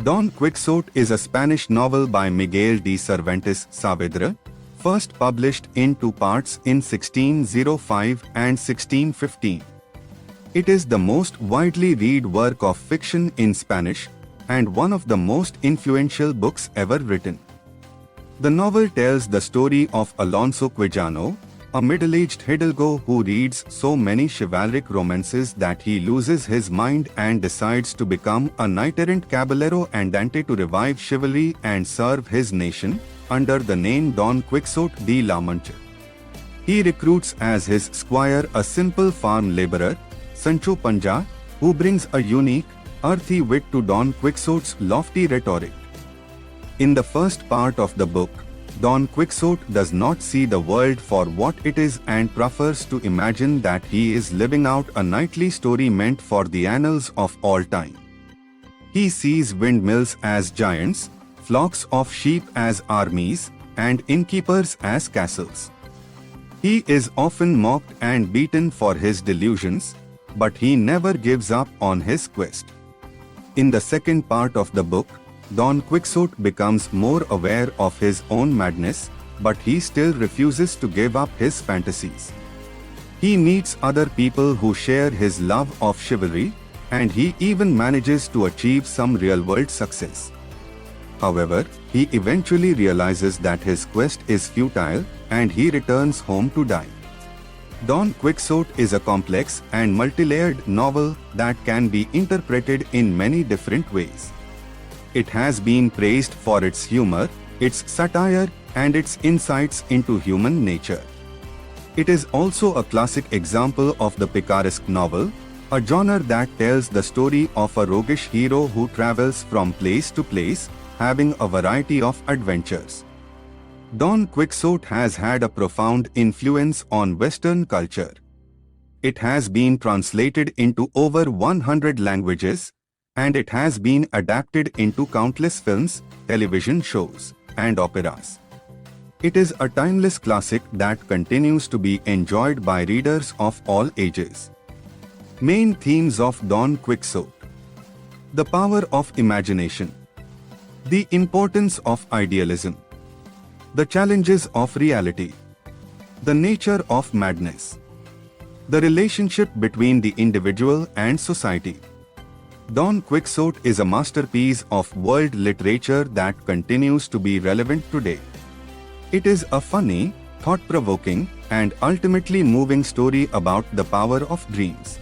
Don Quixote is a Spanish novel by Miguel De Cervantes Saavedra, first published in two parts in 1605 and 1615. It is the most widely read work of fiction in Spanish and one of the most influential books ever written. The novel tells the story of Alonso Quijano, a middle-aged hidalgo who reads so many chivalric romances that he loses his mind and decides to become a knight-errant caballero andante to revive chivalry and serve his nation, under the name Don Quixote de la Mancha. He recruits as his squire a simple farm laborer, Sancho Panza, who brings a unique, earthy wit to Don Quixote's lofty rhetoric. In the first part of the book, Don Quixote does not see the world for what it is and prefers to imagine that he is living out a knightly story meant for the annals of all time. He sees windmills as giants, flocks of sheep as armies, and innkeepers as castles. He is often mocked and beaten for his delusions, but he never gives up on his quest. In the second part of the book, Don Quixote becomes more aware of his own madness, but he still refuses to give up his fantasies. He meets other people who share his love of chivalry, and he even manages to achieve some real-world success. However, he eventually realizes that his quest is futile, and he returns home to die. Don Quixote is a complex and multi-layered novel that can be interpreted in many different ways. It has been praised for its humor, its satire, and its insights into human nature. It is also a classic example of the picaresque novel, a genre that tells the story of a roguish hero who travels from place to place, having a variety of adventures. Don Quixote has had a profound influence on Western culture. It has been translated into over 100 languages, and it has been adapted into countless films, television shows, and operas. It is a timeless classic that continues to be enjoyed by readers of all ages. Main themes of Don Quixote: the power of imagination, the importance of idealism, the challenges of reality, the nature of madness, the relationship between the individual and society. Don Quixote is a masterpiece of world literature that continues to be relevant today. It is a funny, thought-provoking, and ultimately moving story about the power of dreams.